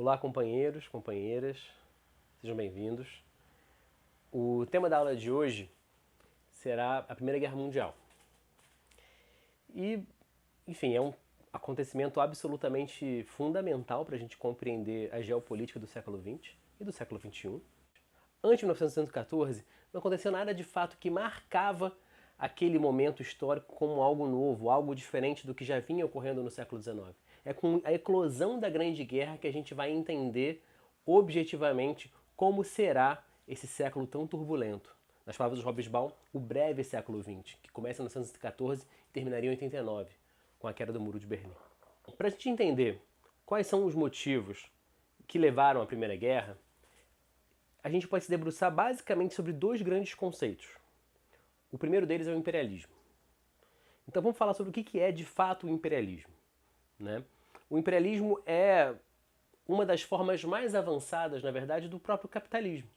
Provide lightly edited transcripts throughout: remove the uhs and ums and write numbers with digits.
Olá, companheiros, companheiras, sejam bem-vindos. O tema da aula de hoje será a Primeira Guerra Mundial. E, enfim, é um acontecimento absolutamente fundamental para a gente compreender a geopolítica do século XX e do século XXI. Antes de 1914, não aconteceu nada de fato que marcava aquele momento histórico como algo novo, algo diferente do que já vinha ocorrendo no século XIX. É com a eclosão da Grande Guerra que a gente vai entender objetivamente como será esse século tão turbulento. Nas palavras de Hobsbawm, o breve século XX, que começa em 1914 e terminaria em 89, com a queda do Muro de Berlim. Para a gente entender quais são os motivos que levaram à Primeira Guerra, a gente pode se debruçar basicamente sobre dois grandes conceitos. O primeiro deles é o imperialismo. Então vamos falar sobre o que é de fato o imperialismo, né? O imperialismo é uma das formas mais avançadas, na verdade, do próprio capitalismo.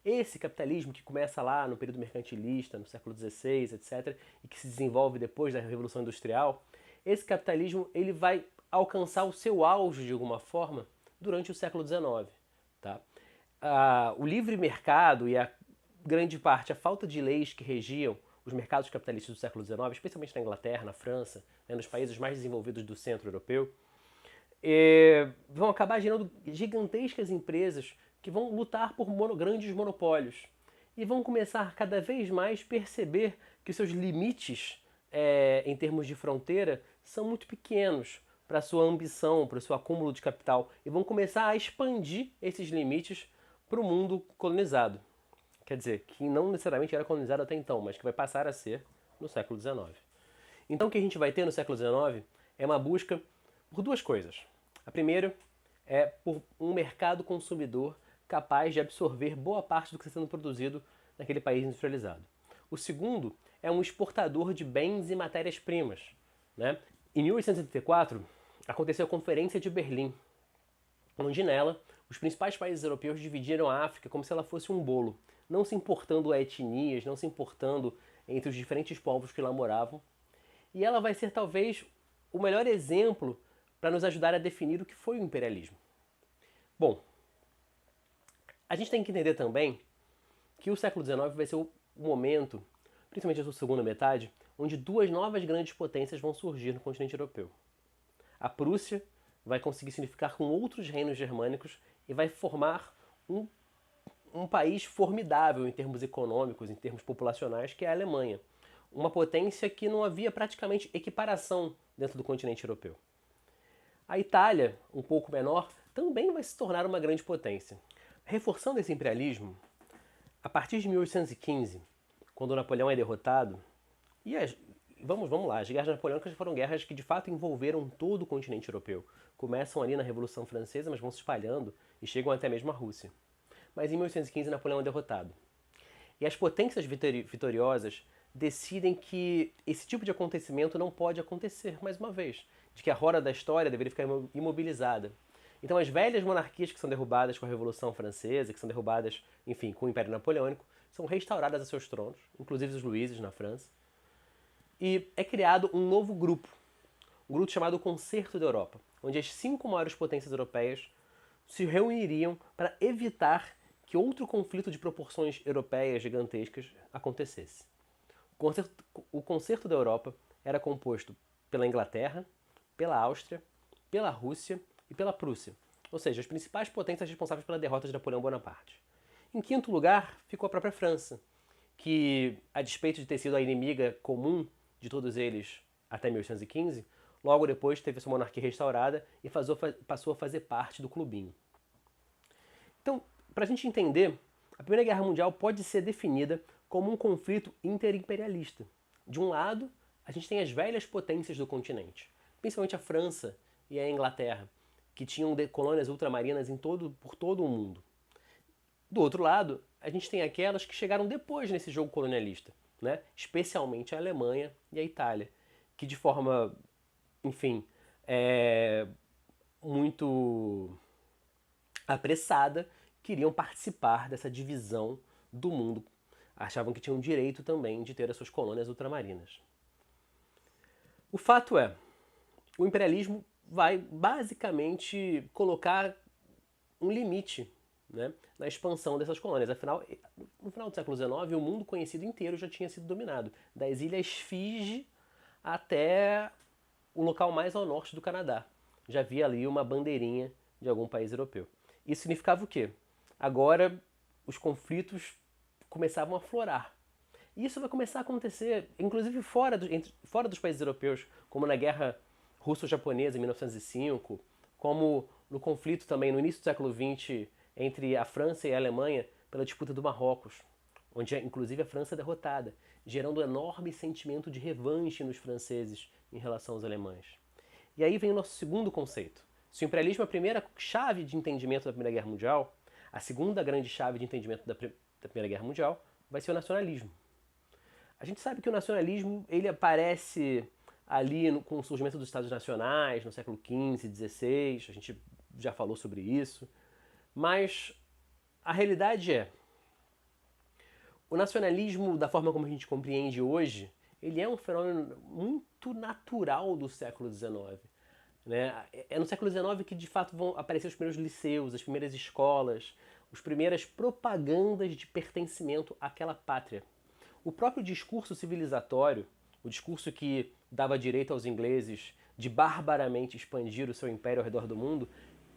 Esse capitalismo que começa lá no período mercantilista, no século XVI, etc., e que se desenvolve depois da Revolução Industrial, esse capitalismo ele vai alcançar o seu auge, de alguma forma, durante o século XIX. Tá? O livre mercado e a grande parte, a falta de leis que regiam os mercados capitalistas do século XIX, especialmente na Inglaterra, na França, nos países mais desenvolvidos do centro europeu, vão acabar gerando gigantescas empresas que vão lutar por grandes monopólios e vão começar cada vez mais perceber que os seus limites em termos de fronteira são muito pequenos para a sua ambição, para o seu acúmulo de capital, e vão começar a expandir esses limites para o mundo colonizado. Quer dizer, que não necessariamente era colonizado até então, mas que vai passar a ser no século XIX. Então o que a gente vai ter no século XIX é uma busca por duas coisas. A primeira é por um mercado consumidor capaz de absorver boa parte do que está sendo produzido naquele país industrializado. O segundo é um exportador de bens e matérias-primas, né? Em 1884, aconteceu a Conferência de Berlim, onde nela os principais países europeus dividiram a África como se ela fosse um bolo, não se importando a etnias, não se importando entre os diferentes povos que lá moravam. E ela vai ser talvez o melhor exemplo para nos ajudar a definir o que foi o imperialismo. Bom, a gente tem que entender também que o século XIX vai ser o momento, principalmente a sua segunda metade, onde duas novas grandes potências vão surgir no continente europeu. A Prússia vai conseguir se unificar com outros reinos germânicos e vai formar um país formidável em termos econômicos, em termos populacionais, que é a Alemanha. Uma potência que não havia praticamente equiparação dentro do continente europeu. A Itália, um pouco menor, também vai se tornar uma grande potência. Reforçando esse imperialismo, a partir de 1815, quando Napoleão é derrotado, vamos lá, as guerras napoleônicas foram guerras que de fato envolveram todo o continente europeu. Começam ali na Revolução Francesa, mas vão se espalhando e chegam até mesmo a Rússia. Mas em 1815 Napoleão é derrotado. E as potências vitoriosas decidem que esse tipo de acontecimento não pode acontecer mais uma vez, de que a roda da história deveria ficar imobilizada. Então as velhas monarquias que são derrubadas com a Revolução Francesa, que são derrubadas, enfim, com o Império Napoleônico, são restauradas a seus tronos, inclusive os Luíses na França, e é criado um novo grupo, um grupo chamado Concerto da Europa, onde as 5 maiores potências europeias se reuniriam para evitar que outro conflito de proporções europeias gigantescas acontecesse. O Concerto da Europa era composto pela Inglaterra, pela Áustria, pela Rússia e pela Prússia, ou seja, as principais potências responsáveis pela derrota de Napoleão Bonaparte. Em quinto lugar ficou a própria França, que, a despeito de ter sido a inimiga comum de todos eles até 1815, logo depois teve sua monarquia restaurada e passou a fazer parte do clubinho. Então, para a gente entender, a Primeira Guerra Mundial pode ser definida como um conflito interimperialista. De um lado, a gente tem as velhas potências do continente, principalmente a França e a Inglaterra, que tinham colônias ultramarinas por todo o mundo. Do outro lado, a gente tem aquelas que chegaram depois nesse jogo colonialista, né? Especialmente a Alemanha e a Itália, que de forma, enfim, muito apressada, queriam participar dessa divisão do mundo. Achavam que tinham direito também de ter as suas colônias ultramarinas. O fato é, o imperialismo vai basicamente colocar um limite, né, na expansão dessas colônias. Afinal, no final do século XIX, o mundo conhecido inteiro já tinha sido dominado, das ilhas Fiji até o local mais ao norte do Canadá. Já havia ali uma bandeirinha de algum país europeu. Isso significava o quê? Agora os conflitos começavam a florar. E isso vai começar a acontecer, inclusive fora dos países europeus, como na Guerra Russo-Japonesa em 1905, como no conflito também no início do século XX entre a França e a Alemanha pela disputa do Marrocos, onde inclusive a França é derrotada, gerando um enorme sentimento de revanche nos franceses em relação aos alemães. E aí vem o nosso segundo conceito. Se o imperialismo é a primeira chave de entendimento da Primeira Guerra Mundial, a segunda grande chave de entendimento da Primeira Guerra Mundial vai ser o nacionalismo. A gente sabe que o nacionalismo ele aparece ali com o surgimento dos Estados Nacionais no século XV, XVI, a gente já falou sobre isso, mas a realidade é, o nacionalismo, da forma como a gente compreende hoje, ele é um fenômeno muito natural do século XIX. Né? É no século XIX que de fato vão aparecer os primeiros liceus, as primeiras escolas, as primeiras propagandas de pertencimento àquela pátria. O próprio discurso civilizatório, o discurso que dava direito aos ingleses de barbaramente expandir o seu império ao redor do mundo,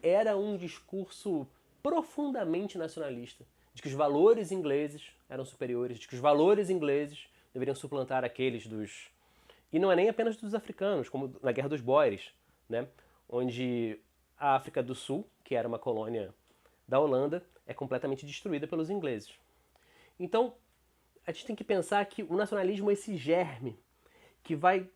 era um discurso profundamente nacionalista, de que os valores ingleses eram superiores, de que os valores ingleses deveriam suplantar aqueles dos... E não é nem apenas dos africanos, como na Guerra dos Bóeres, né? Onde a África do Sul, que era uma colônia da Holanda, é completamente destruída pelos ingleses. Então, a gente tem que pensar que o nacionalismo é esse germe que vai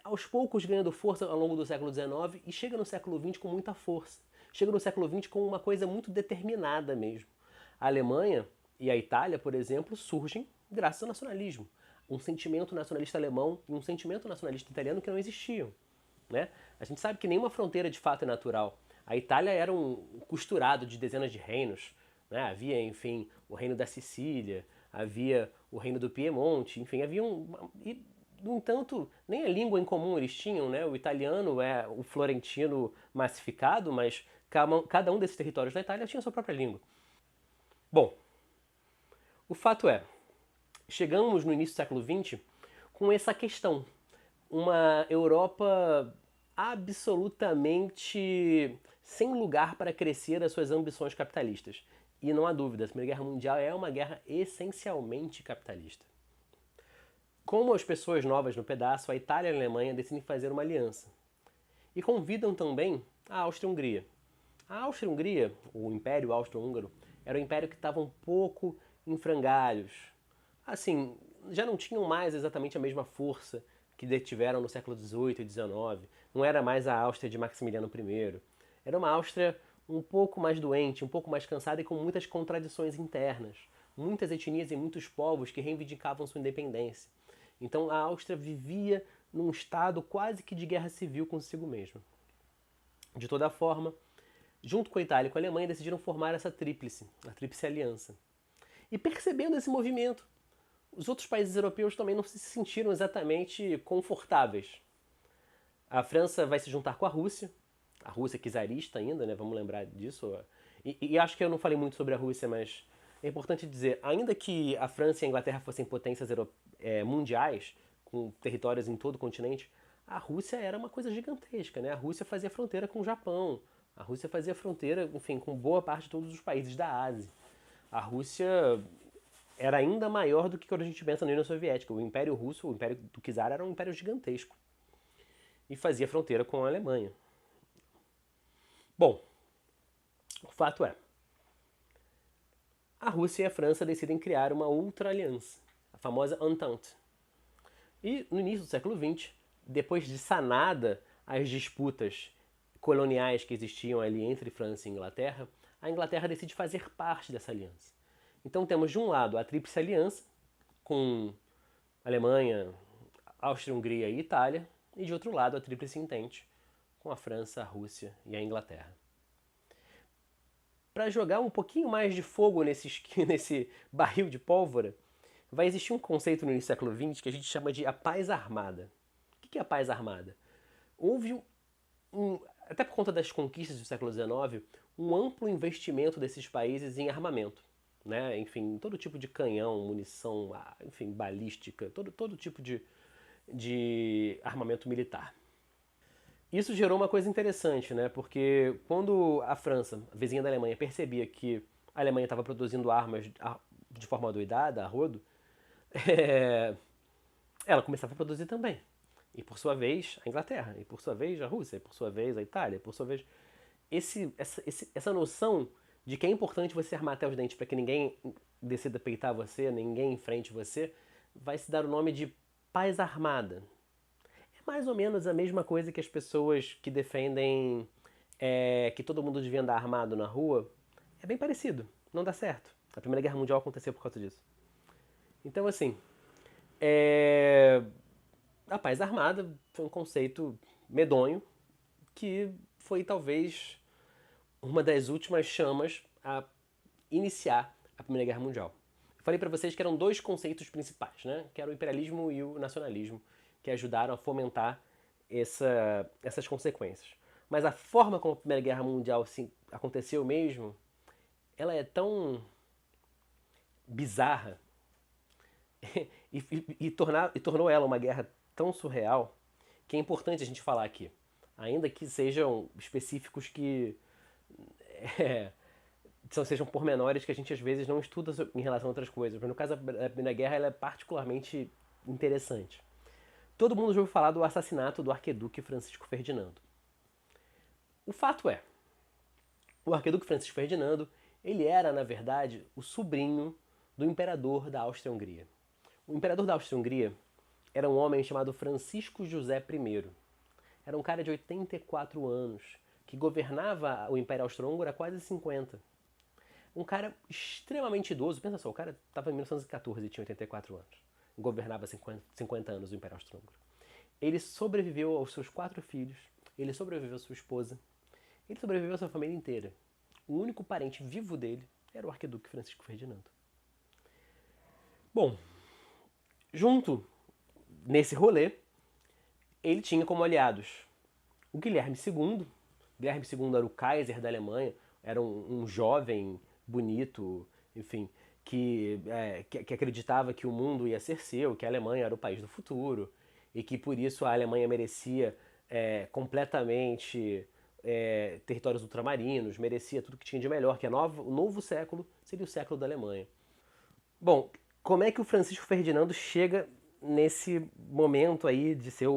aos poucos ganhando força ao longo do século XIX e chega no século XX com muita força. Chega no século XX com uma coisa muito determinada mesmo. A Alemanha e a Itália, por exemplo, surgem graças ao nacionalismo. Um sentimento nacionalista alemão e um sentimento nacionalista italiano que não existiam. Né? A gente sabe que nenhuma fronteira de fato é natural. A Itália era um costurado de dezenas de reinos. Né? Havia, enfim, o reino da Sicília, havia o reino do Piemonte, enfim, havia E, no entanto, nem a língua em comum eles tinham, né? O italiano é o florentino massificado, mas cada um desses territórios da Itália tinha a sua própria língua. Bom, o fato é, chegamos no início do século XX com essa questão. Uma Europa absolutamente sem lugar para crescer as suas ambições capitalistas. E não há dúvida, a Primeira Guerra Mundial é uma guerra essencialmente capitalista. Como as pessoas novas no pedaço, a Itália e a Alemanha decidem fazer uma aliança. E convidam também a Áustria-Hungria. A Áustria-Hungria, o Império Austro-Húngaro, era um império que estava um pouco em frangalhos. Assim, já não tinham mais exatamente a mesma força que detiveram no século XVIII e XIX. Não era mais a Áustria de Maximiliano I. Era uma Áustria um pouco mais doente, um pouco mais cansada e com muitas contradições internas. Muitas etnias e muitos povos que reivindicavam sua independência. Então a Áustria vivia num estado quase que de guerra civil consigo mesma. De toda forma, junto com a Itália e com a Alemanha, decidiram formar essa tríplice, a Tríplice Aliança. E percebendo esse movimento, os outros países europeus também não se sentiram exatamente confortáveis. A França vai se juntar com a Rússia czarista ainda, né? Vamos lembrar disso. E acho que eu não falei muito sobre a Rússia, mas é importante dizer, ainda que a França e a Inglaterra fossem potências mundiais, com territórios em todo o continente, a Rússia era uma coisa gigantesca, né? A Rússia fazia fronteira com o Japão, a Rússia fazia fronteira, enfim, com boa parte de todos os países da Ásia. A Rússia era ainda maior do que quando a gente pensa na União Soviética. O Império Russo, o Império do Czar, era um império gigantesco. E fazia fronteira com a Alemanha. Bom, o fato é, a Rússia e a França decidem criar uma outra aliança, a famosa Entente. E no início do século XX, depois de sanada as disputas coloniais que existiam ali entre França e Inglaterra, a Inglaterra decide fazer parte dessa aliança. Então temos de um lado a Tríplice Aliança, com Alemanha, Áustria-Hungria e Itália, e de outro lado a Tríplice Entente, com a França, a Rússia e a Inglaterra. Para jogar um pouquinho mais de fogo nesse barril de pólvora, vai existir um conceito no início do século XX que a gente chama de a paz armada. O que é a paz armada? Houve até por conta das conquistas do século XIX, um amplo investimento desses países em armamento, né? Enfim, todo tipo de canhão, munição, enfim, balística, todo tipo de armamento militar. Isso gerou uma coisa interessante, né? Porque quando a França, a vizinha da Alemanha, percebia que a Alemanha estava produzindo armas de forma adoidada, a rodo, é, ela começava a produzir também. E por sua vez, a Inglaterra, e por sua vez, a Rússia, e por sua vez, a Itália, e por sua vez. Essa noção de que é importante você armar até os dentes para que ninguém decida peitar você, ninguém enfrente você, vai se dar o nome de paz armada. É mais ou menos a mesma coisa que as pessoas que defendem que todo mundo devia andar armado na rua. É bem parecido, não dá certo. A Primeira Guerra Mundial aconteceu por causa disso. Então, assim, a paz armada foi um conceito medonho que foi talvez uma das últimas chamas a iniciar a Primeira Guerra Mundial. Eu falei para vocês que eram dois conceitos principais, né? Que era o imperialismo e o nacionalismo, que ajudaram a fomentar essas consequências. Mas a forma como a Primeira Guerra Mundial aconteceu mesmo, ela é tão bizarra e tornou ela uma guerra tão surreal que é importante a gente falar aqui. Ainda que sejam específicos que é, sejam pormenores que a gente às vezes não estuda em relação a outras coisas. Mas no caso da Primeira Guerra, ela é particularmente interessante. Todo mundo já ouviu falar do assassinato do arquiduque Francisco Ferdinando. O fato é, o arquiduque Francisco Ferdinando, ele era, na verdade, o sobrinho do imperador da Áustria-Hungria. O imperador da Áustria-Hungria era um homem chamado Francisco José I. Era um cara de 84 anos, que governava o Império Austro-Húngaro há quase 50. Um cara extremamente idoso. Pensa só, o cara estava em 1914 e tinha 84 anos. Governava 50 anos o Império Austro-Húngaro. Ele sobreviveu aos seus 4 filhos, ele sobreviveu à sua esposa, ele sobreviveu à sua família inteira. O único parente vivo dele era o arquiduque Francisco Ferdinando. Bom, junto nesse rolê, ele tinha como aliados o Guilherme II. Guilherme II era o Kaiser da Alemanha, era um jovem, bonito, enfim, que acreditava que o mundo ia ser seu, que a Alemanha era o país do futuro, e que por isso a Alemanha merecia completamente territórios ultramarinos, merecia tudo que tinha de melhor, que o novo século seria o século da Alemanha. Bom, como é que o Francisco Ferdinando chega nesse momento aí de ser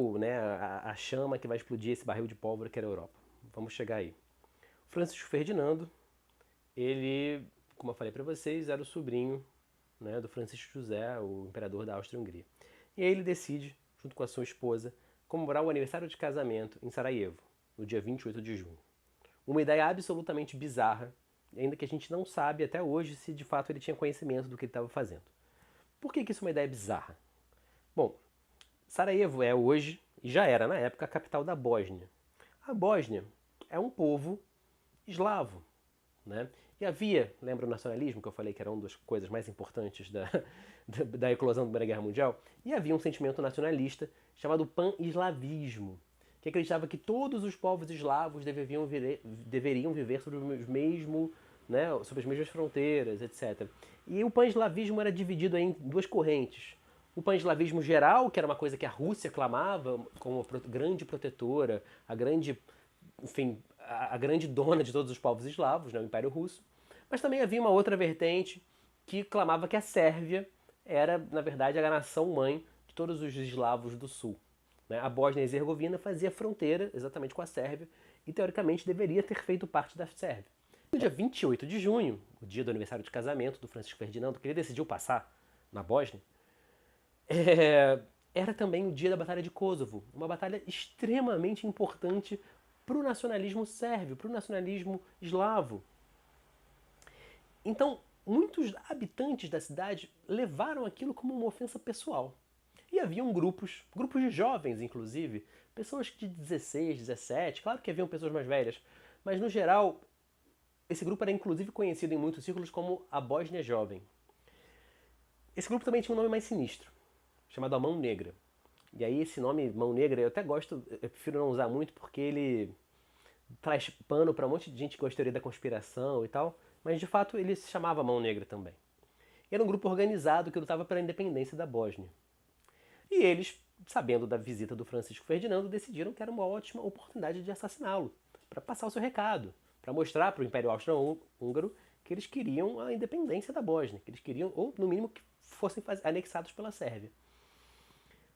a chama que vai explodir esse barril de pólvora que era a Europa? Vamos chegar aí. O Francisco Ferdinando, ele, como eu falei para vocês, era o sobrinho, né, do Francisco José, o imperador da Áustria-Hungria. E aí ele decide, junto com a sua esposa, comemorar o aniversário de casamento em Sarajevo, no dia 28 de junho. Uma ideia absolutamente bizarra, ainda que a gente não sabe até hoje se de fato ele tinha conhecimento do que ele estava fazendo. Por que isso é uma ideia bizarra? Bom, Sarajevo é hoje, e já era na época, a capital da Bósnia. A Bósnia é um povo eslavo, né? E havia, lembra o nacionalismo, que eu falei que era uma das coisas mais importantes da eclosão da Primeira Guerra Mundial? E havia um sentimento nacionalista chamado pan-eslavismo, que acreditava que todos os povos eslavos deveriam viver sobre sobre as mesmas fronteiras, etc. E o pan-eslavismo era dividido em duas correntes. O pan-eslavismo geral, que era uma coisa que a Rússia clamava como grande protetora, a grande dona de todos os povos eslavos, né, o Império Russo. Mas também havia uma outra vertente que clamava que a Sérvia era, na verdade, a nação-mãe de todos os eslavos do sul. Né? A Bósnia e Herzegovina fazia fronteira exatamente com a Sérvia e, teoricamente, deveria ter feito parte da Sérvia. No dia 28 de junho, o dia do aniversário de casamento do Francisco Ferdinando, que ele decidiu passar na Bósnia, era também o dia da Batalha de Kosovo, uma batalha extremamente importante para o nacionalismo sérvio, para o nacionalismo eslavo. Então, muitos habitantes da cidade levaram aquilo como uma ofensa pessoal. E haviam grupos de jovens, inclusive, pessoas de 16, 17, claro que haviam pessoas mais velhas, mas no geral, esse grupo era inclusive conhecido em muitos círculos como a Bósnia Jovem. Esse grupo também tinha um nome mais sinistro, chamado a Mão Negra. E aí esse nome, Mão Negra, eu até gosto, eu prefiro não usar muito porque ele traz pano para um monte de gente que gosta de teoria da conspiração e tal, mas de fato ele se chamava Mão Negra também. Era um grupo organizado que lutava pela independência da Bósnia. E eles, sabendo da visita do Francisco Ferdinando, decidiram que era uma ótima oportunidade de assassiná-lo, para passar o seu recado, para mostrar para o Império Austro-Húngaro que eles queriam a independência da Bósnia, que eles queriam, ou no mínimo, que fossem anexados pela Sérvia.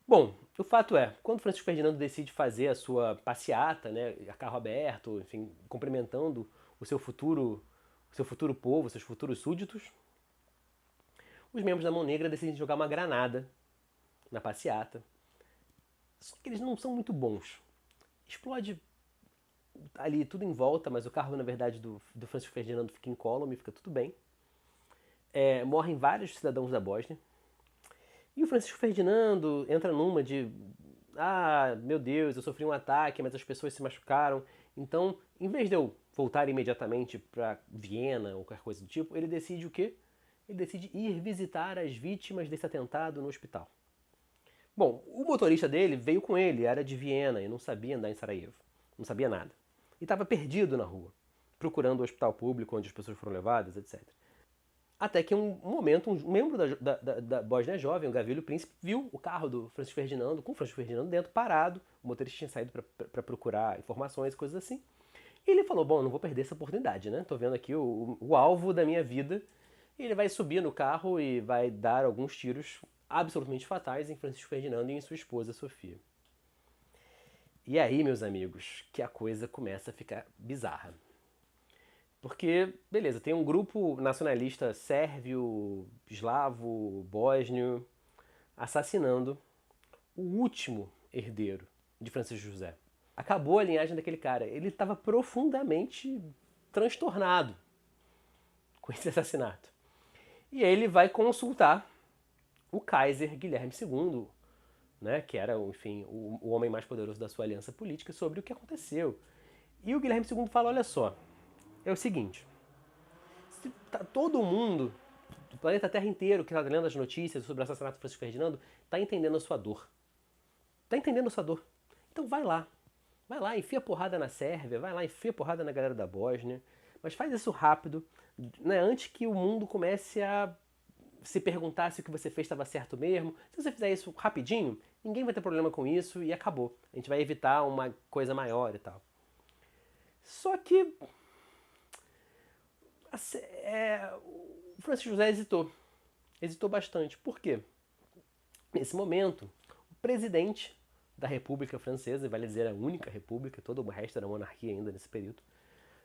Bom, o fato é, quando Francisco Ferdinando decide fazer a sua passeata, né, a carro aberto, enfim, cumprimentando o seu futuro povo, seus futuros súditos, os membros da Mão Negra decidem jogar uma granada na passeata. Só que eles não são muito bons. Explode ali tudo em volta, mas o carro, na verdade, do Francisco Ferdinando fica incólume, fica tudo bem. Morrem vários cidadãos da Bósnia. E o Francisco Ferdinando entra numa de meu Deus, eu sofri um ataque, mas as pessoas se machucaram. Então, em vez de eu voltar imediatamente para Viena ou qualquer coisa do tipo, ele decide o quê? Ele decide ir visitar as vítimas desse atentado no hospital. Bom, o motorista dele veio com ele, era de Viena e não sabia andar em Sarajevo. Não sabia nada. E estava perdido na rua, procurando o hospital público onde as pessoas foram levadas, etc. Até que um momento, um membro da Bósnia Jovem, o Gavrilo Príncipe, viu o carro do Francisco Ferdinando, com o Francisco Ferdinando dentro, parado. O motorista tinha saído para procurar informações, coisas assim. E ele falou, bom, não vou perder essa oportunidade, né? Tô vendo aqui o alvo da minha vida. E ele vai subir no carro e vai dar alguns tiros absolutamente fatais em Francisco Ferdinando e em sua esposa, Sofia. E aí, meus amigos, que a coisa começa a ficar bizarra. Porque, beleza, tem um grupo nacionalista sérvio, eslavo, bósnio, assassinando o último herdeiro de Francisco José. Acabou a linhagem daquele cara. Ele estava profundamente transtornado com esse assassinato. E ele vai consultar o Kaiser Guilherme II, né, que era, enfim, o homem mais poderoso da sua aliança política, sobre o que aconteceu. E o Guilherme II fala, olha só, é o seguinte, se tá todo mundo, do planeta Terra inteiro, que está lendo as notícias sobre o assassinato de Francisco Ferdinando, está entendendo a sua dor. Está entendendo a sua dor. Então vai lá, enfia porrada na Sérvia, vai lá, enfia porrada na galera da Bósnia, mas faz isso rápido, né, antes que o mundo comece a se perguntar se o que você fez estava certo mesmo. Se você fizer isso rapidinho, ninguém vai ter problema com isso e acabou. A gente vai evitar uma coisa maior e tal. Só que o Francisco José hesitou. Hesitou bastante. Por quê? Nesse momento, o presidente da República Francesa, vale dizer a única república, todo o resto era monarquia ainda nesse período,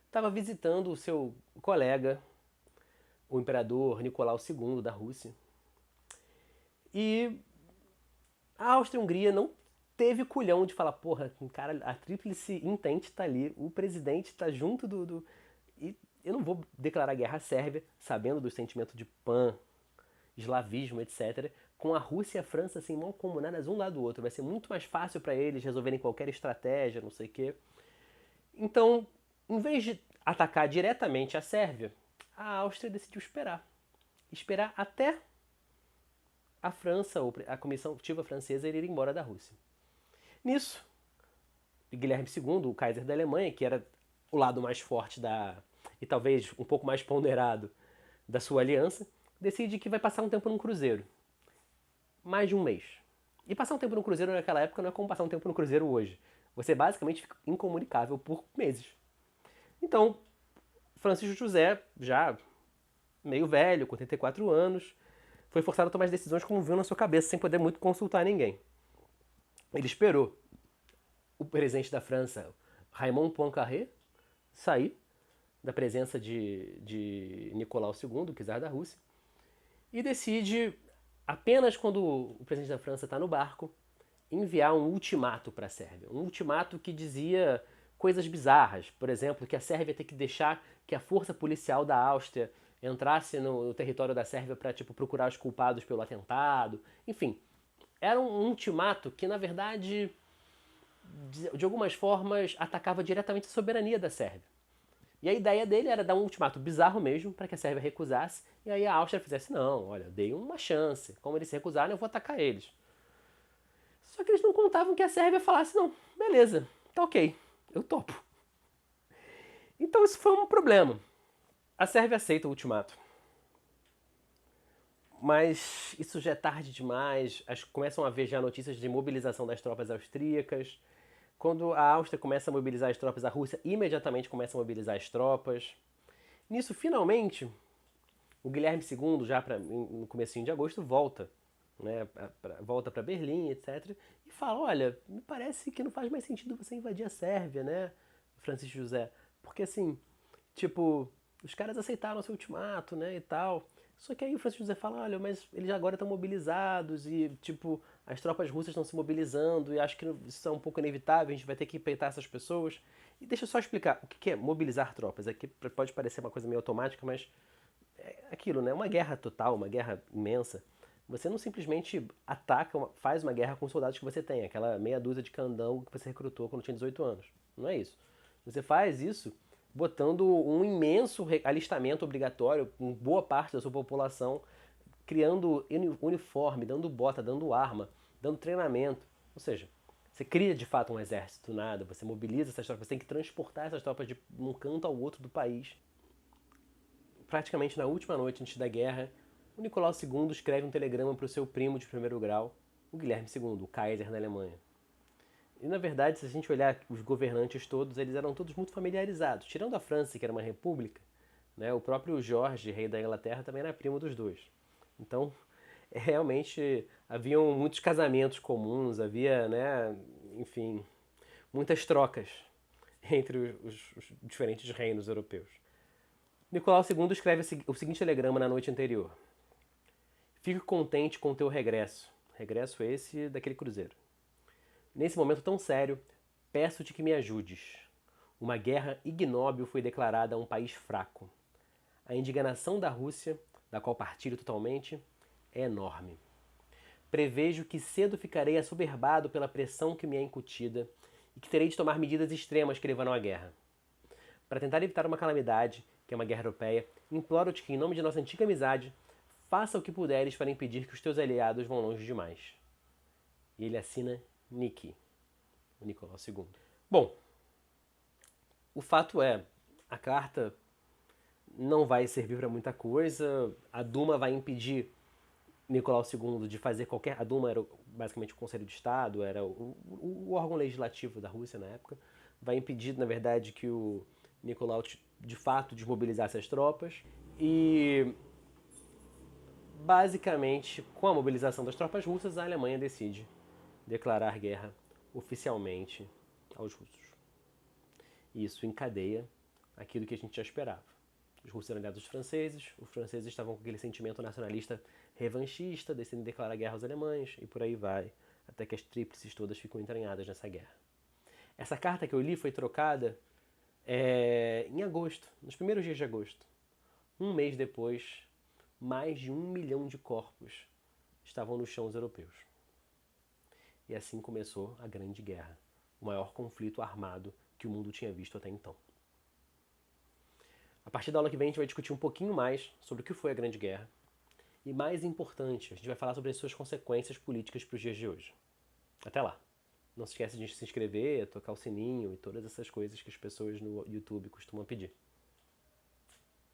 estava visitando o seu colega, o imperador Nicolau II da Rússia. E a Áustria-Hungria não teve culhão de falar, porra, cara, a Tríplice Entente tá ali, o presidente tá junto E eu não vou declarar guerra à Sérvia, sabendo do sentimento de pan-eslavismo, etc., com a Rússia e a França assim, mal comunadas um lado do outro. Vai ser muito mais fácil para eles resolverem qualquer estratégia, não sei o quê. Então, em vez de atacar diretamente a Sérvia, a Áustria decidiu esperar. Esperar até a França, ou a comitiva francesa, ir embora da Rússia. Nisso, Guilherme II, o Kaiser da Alemanha, que era o lado mais forte e talvez um pouco mais ponderado da sua aliança, decide que vai passar um tempo num cruzeiro. Mais de um mês. E passar um tempo no cruzeiro naquela época não é como passar um tempo no cruzeiro hoje. Você basicamente fica incomunicável por meses. Então, Francisco José, já meio velho, com 84 anos, foi forçado a tomar as decisões como viu na sua cabeça, sem poder muito consultar ninguém. Ele esperou o presidente da França, Raymond Poincaré, sair da presença de Nicolau II, o czar da Rússia, e decide, apenas quando o presidente da França está no barco, enviar um ultimato para a Sérvia. Um ultimato que dizia coisas bizarras. Por exemplo, que a Sérvia tem que deixar que a força policial da Áustria entrasse no território da Sérvia para procurar os culpados pelo atentado. Enfim, era um ultimato que, na verdade, de algumas formas, atacava diretamente a soberania da Sérvia. E a ideia dele era dar um ultimato bizarro mesmo para que a Sérvia recusasse, e aí a Áustria fizesse, não, olha, eu dei uma chance. Como eles se recusaram, eu vou atacar eles. Só que eles não contavam que a Sérvia falasse, não, beleza, tá ok, eu topo. Então isso foi um problema. A Sérvia aceita o ultimato. Mas isso já é tarde demais. Começam a haver já notícias de mobilização das tropas austríacas. Quando a Áustria começa a mobilizar as tropas, a Rússia imediatamente começa a mobilizar as tropas. Nisso, finalmente, o Guilherme II, já no comecinho de agosto, volta. Né, volta para Berlim, etc. E fala, olha, me parece que não faz mais sentido você invadir a Sérvia, né, Francisco José? Porque assim, tipo, os caras aceitaram seu ultimato, né, e tal. Só que aí o Francisco José fala, olha, mas eles agora estão mobilizados e, tipo, as tropas russas estão se mobilizando e acho que isso é um pouco inevitável, a gente vai ter que peitar essas pessoas. E deixa eu só explicar o que é mobilizar tropas. Aqui pode parecer uma coisa meio automática, mas é aquilo, né? Uma guerra total, uma guerra imensa. Você não simplesmente ataca, faz uma guerra com os soldados que você tem, aquela meia dúzia de candango que você recrutou quando tinha 18 anos. Não é isso. Você faz isso botando um imenso alistamento obrigatório em boa parte da sua população, criando uniforme, dando bota, dando arma, dando treinamento. Ou seja, você cria de fato um exército do nada, você mobiliza essas tropas, você tem que transportar essas tropas de um canto ao outro do país. Praticamente na última noite antes da guerra, o Nicolau II escreve um telegrama para o seu primo de primeiro grau, o Guilherme II, o Kaiser na Alemanha. E na verdade, se a gente olhar os governantes todos, eles eram todos muito familiarizados. Tirando a França, que era uma república, né, o próprio Jorge, rei da Inglaterra, também era primo dos dois. Então, realmente, haviam muitos casamentos comuns, havia, né, enfim, muitas trocas entre os diferentes reinos europeus. Nicolau II escreve o seguinte telegrama na noite anterior. Fico contente com o teu regresso. Regresso esse daquele cruzeiro. Nesse momento tão sério, peço-te que me ajudes. Uma guerra ignóbil foi declarada a um país fraco. A indignação da Rússia, da qual partilho totalmente, é enorme. Prevejo que cedo ficarei assoberbado pela pressão que me é incutida e que terei de tomar medidas extremas que levarão à guerra. Para tentar evitar uma calamidade, que é uma guerra europeia, imploro-te que, em nome de nossa antiga amizade, faça o que puderes para impedir que os teus aliados vão longe demais. E ele assina Niki, o Nicolau II. Bom, o fato é, a carta não vai servir para muita coisa, a Duma vai impedir Nicolau II de fazer qualquer... A Duma era basicamente o Conselho de Estado, era o órgão legislativo da Rússia na época, vai impedir, na verdade, que o Nicolau de fato desmobilizasse as tropas e basicamente, com a mobilização das tropas russas, a Alemanha decide declarar guerra oficialmente aos russos. E isso encadeia aquilo que a gente já esperava. Os russos eram aliados dos franceses, os franceses estavam com aquele sentimento nacionalista revanchista, decidem declarar guerra aos alemães, e por aí vai, até que as tríplices todas ficam entranhadas nessa guerra. Essa carta que eu li foi trocada em agosto, nos primeiros dias de agosto. Um mês depois, mais de 1 milhão de corpos estavam nos chãos europeus. E assim começou a Grande Guerra, o maior conflito armado que o mundo tinha visto até então. A partir da aula que vem a gente vai discutir um pouquinho mais sobre o que foi a Grande Guerra e, mais importante, a gente vai falar sobre as suas consequências políticas para os dias de hoje. Até lá! Não se esqueça de se inscrever, tocar o sininho e todas essas coisas que as pessoas no YouTube costumam pedir.